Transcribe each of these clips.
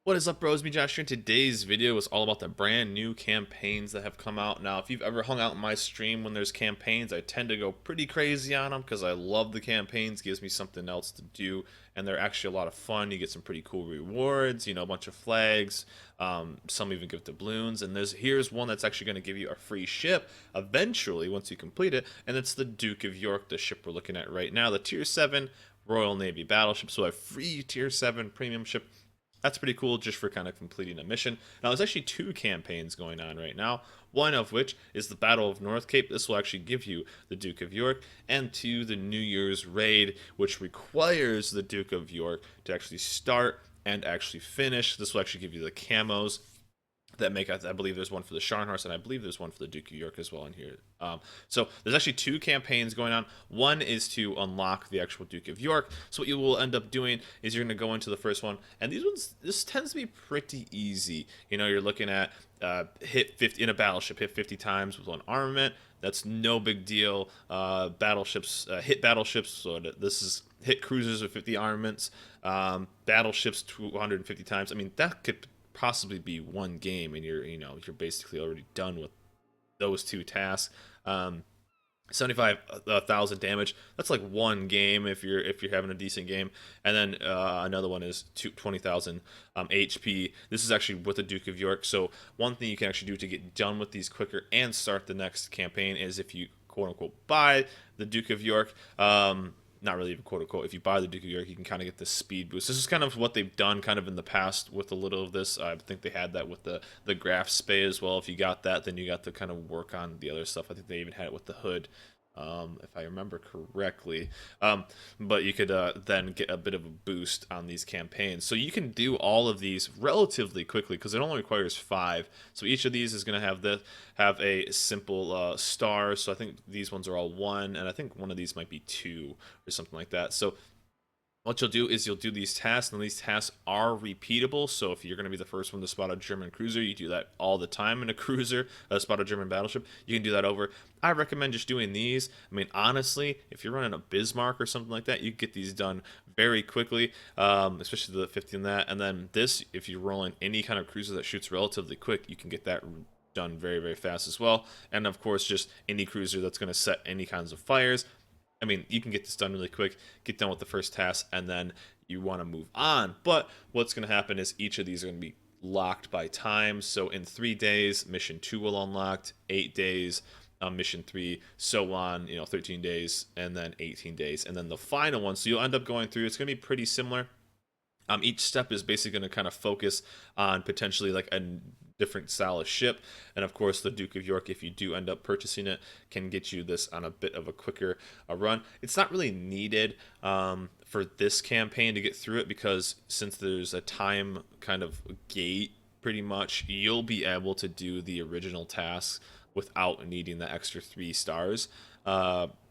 What is up, bros? Me, Josh here. And today's video is all about the brand new campaigns that have come out. Now, if you've ever hung out in my stream when there's campaigns, I tend to go pretty crazy on them because I love the campaigns. Gives me something else to do, and they're actually a lot of fun. You get some pretty cool rewards, a bunch of flags. Some even give doubloons, and here's one that's actually going to give you a free ship eventually once you complete it, and it's the Duke of York, the ship we're looking at right now, the Tier 7 Royal Navy battleship. So a free Tier 7 premium ship. That's pretty cool just for kind of completing a mission. Now, there's actually two campaigns going on right now, one of which is the Battle of North Cape. This will actually give you the Duke of York, and two, the New Year's Raid, which requires the Duke of York to actually start and actually finish. This will actually give you the camos that make, I believe there's one for the Scharnhorst, and I believe there's one for the Duke of York as well in here. So there's actually two campaigns going on. One is to unlock the actual Duke of York. So what you will end up doing is you're going to go into the first one, and this tends to be pretty easy. You're looking at hit 50 in a battleship, hit 50 times with one armament. That's no big deal. Battleships, hit battleships. So this is hit cruisers with 50 armaments. Battleships 250 times. I mean, that could possibly be one game, and you're basically already done with those two tasks. 75,000 damage. That's like one game if you're having a decent game, and then another one is 20,000 HP. This is actually with the Duke of York. So one thing you can actually do to get done with these quicker and start the next campaign is if you quote unquote buy the Duke of York. Not really even quote unquote. If you buy the Duke of York, you can kind of get the speed boost. This is kind of what they've done kind of in the past with a little of this. I think they had that with the Graf Spay as well. If you got that, then you got to kind of work on the other stuff. I think they even had it with the hood, if I remember correctly. But you could then get a bit of a boost on these campaigns. So you can do all of these relatively quickly because it only requires 5. So each of these is going to have a simple star. So I think these ones are all 1, and I think one of these might be 2 or something like that. So what you'll do is you'll do these tasks, and these tasks are repeatable. So if you're going to be the first one to spot a German cruiser, you do that all the time in a cruiser, spot a German battleship. You can do that over. I recommend just doing these. I mean, honestly, if you're running a Bismarck or something like that, you can get these done very quickly, especially the 50 and that. And then this, if you're rolling any kind of cruiser that shoots relatively quick, you can get that done very, very fast as well. And of course, just any cruiser that's going to set any kinds of fires. I mean, you can get this done really quick, get done with the first task, and then you want to move on. But what's going to happen is each of these are going to be locked by time. So in 3 days, mission 2 will unlock, 8 days, mission 3, so on, 13 days, and then 18 days. And then the final one, so you'll end up going through, it's going to be pretty similar. Each step is basically going to kind of focus on potentially like a different style of ship, and of course the Duke of York, if you do end up purchasing it, can get you this on a bit of a quicker run. It's not really needed for this campaign to get through it, because since there's a time kind of gate, pretty much you'll be able to do the original tasks without needing the extra 3 stars.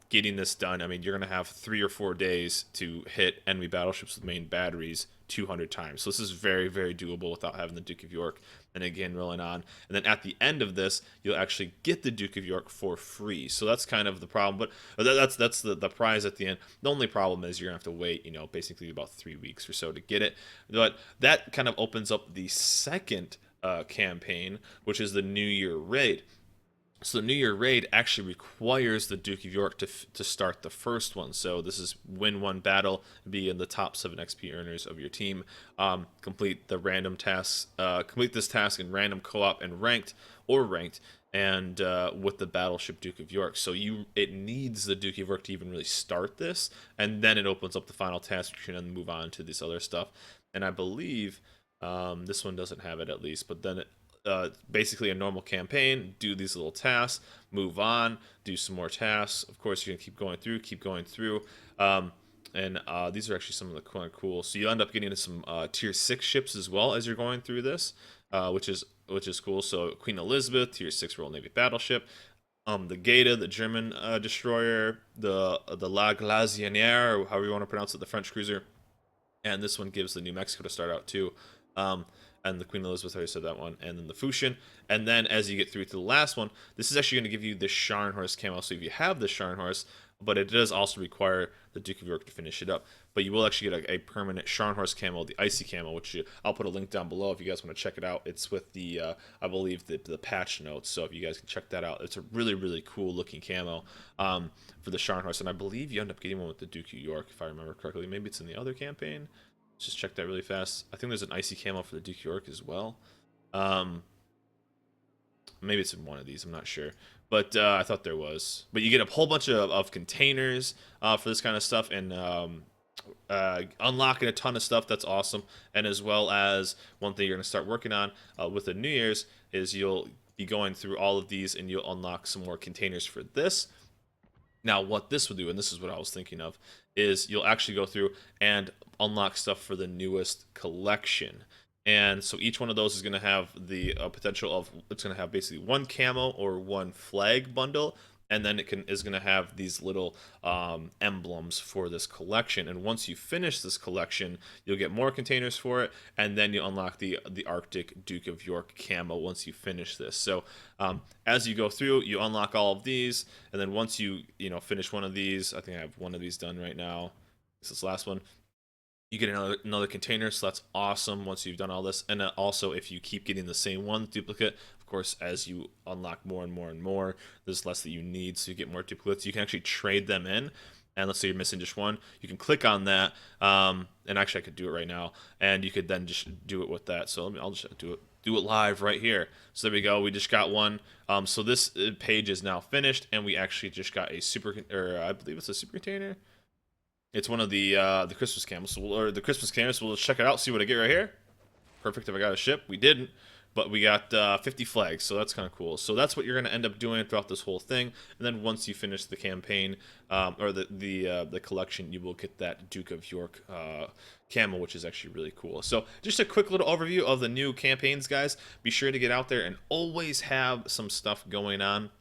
Getting this done, I mean, you're going to have 3 or 4 days to hit enemy battleships with main batteries 200 times. So this is very, very doable without having the Duke of York. And again, rolling on. And then at the end of this, you'll actually get the Duke of York for free. So that's kind of the problem. But that's the prize at the end. The only problem is you're going to have to wait, basically about 3 weeks or so to get it. But that kind of opens up the second campaign, which is the New Year Raid. So the New Year Raid actually requires the Duke of York to start the first one. So this is win 1 battle, be in the top 7 XP earners of your team. Complete the random tasks. Complete this task in random co-op and ranked, and with the battleship Duke of York. So it needs the Duke of York to even really start this, and then it opens up the final task. You can then move on to this other stuff. And I believe this one doesn't have it, at least, but then basically a normal campaign, do these little tasks, move on, do some more tasks. Of course, you're gonna keep going through. And these are actually some of the kind of cool. So you end up getting some tier 6 ships as well as you're going through this, which is cool. So Queen Elizabeth, tier 6 Royal Navy battleship. The Gaeta, the German destroyer, the La Glacière, or however you want to pronounce it, the French cruiser. And this one gives the New Mexico to start out too. And the Queen Elizabeth, I already said that one, and then the Fusion. And then as you get through to the last one, this is actually going to give you the Scharnhorst camo. So if you have the Scharnhorst, but it does also require the Duke of York to finish it up. But you will actually get a permanent Scharnhorst camo, the icy camo, which I'll put a link down below if you guys want to check it out. It's with the I believe the patch notes, so if you guys can check that out, it's a really cool looking camo for the Scharnhorst, and I believe you end up getting one with the Duke of York if I remember correctly. Maybe it's in the other campaign. Let's just check that really fast. I think there's an icy camo for the Duke of York as well. Maybe it's in one of these, I'm not sure. But I thought there was. But you get a whole bunch of containers for this kind of stuff, and unlocking a ton of stuff. That's awesome. And as well as one thing you're going to start working on with the New Year's is you'll be going through all of these, and you'll unlock some more containers for this. Now, what this will do, and this is what I was thinking of, is you'll actually go through and unlock stuff for the newest collection. And so each one of those is going to have the potential of, it's going to have basically one camo or one flag bundle, and then is going to have these little emblems for this collection. And once you finish this collection, you'll get more containers for it, and then you unlock the Arctic Duke of York camo once you finish this. So as you go through, you unlock all of these, and then once you finish one of these, I think I have one of these done right now. This is the last one. You get another container, so that's awesome once you've done all this. And also, if you keep getting the same one duplicate, of course, as you unlock more and more, there's less that you need, so you get more duplicates. You can actually trade them in, and let's say you're missing just one, you can click on that, and actually I could do it right now, and you could then just do it with that. So I'll just do it live right here. So there we go, we just got one. So this page is now finished, and we actually just got a I believe it's a super container. It's one of the Christmas camos, or the Christmas camos. So we'll check it out, see what I get right here. Perfect. If I got a ship, we didn't, but we got 50 flags, so that's kind of cool. So that's what you're going to end up doing throughout this whole thing. And then once you finish the campaign or the collection, you will get that Duke of York camo, which is actually really cool. So just a quick little overview of the new campaigns, guys. Be sure to get out there and always have some stuff going on.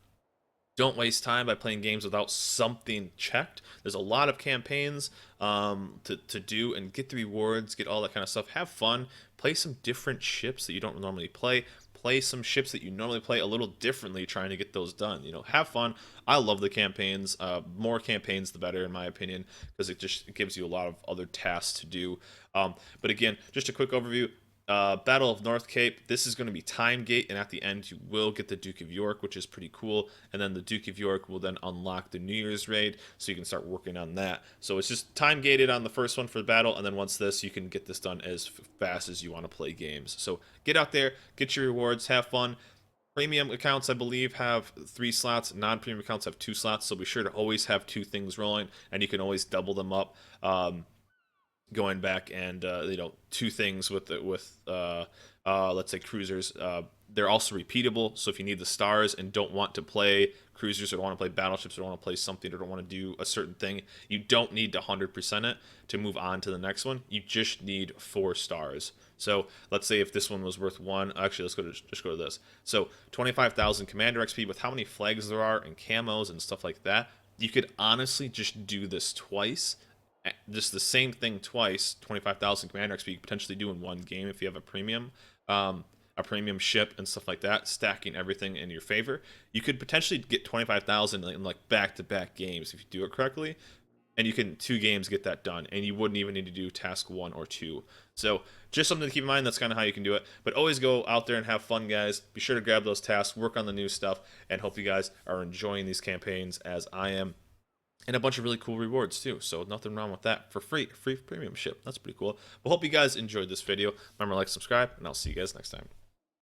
Don't waste time by playing games without something checked. There's a lot of campaigns to do, and get the rewards, get all that kind of stuff. Have fun. Play some different ships that you don't normally play. Play some ships that you normally play a little differently, trying to get those done. Have fun. I love the campaigns. More campaigns, the better, in my opinion, because it gives you a lot of other tasks to do. But again, just a quick overview. Battle of North Cape, this is going to be time gate, and at the end you will get the Duke of York, which is pretty cool, and then the Duke of York will then unlock the New Year's raid, so you can start working on that. So it's just time gated on the first one for the battle, and then once this, you can get this done as fast as you want to play games. So get out there, get your rewards, have fun. Premium accounts, I believe, have 3 slots. Non-premium accounts have 2 slots, so be sure to always have 2 things rolling, and you can always double them up. Going back and 2 things with let's say cruisers, they're also repeatable. So if you need the stars and don't want to play cruisers, or don't want to play battleships, or don't want to play something, or don't want to do a certain thing, you don't need to 100% it to move on to the next one. You just need 4 stars. So let's say if this one was worth 1, actually just go to this. So 25,000 commander XP with how many flags there are and camos and stuff like that. You could honestly just do this twice. Just the same thing twice. 25,000 commander XP you could potentially do in one game if you have a premium ship and stuff like that, stacking everything in your favor. You could potentially get 25,000 in like back-to-back games if you do it correctly, and you can 2 games get that done, and you wouldn't even need to do task 1 or 2. So just something to keep in mind. That's kind of how you can do it. But always go out there and have fun, guys. Be sure to grab those tasks, work on the new stuff, and hope you guys are enjoying these campaigns as I am. And a bunch of really cool rewards too, so nothing wrong with that. For free premium ship, that's pretty cool. Well, hope you guys enjoyed this video. Remember to like, subscribe, and I'll see you guys next time.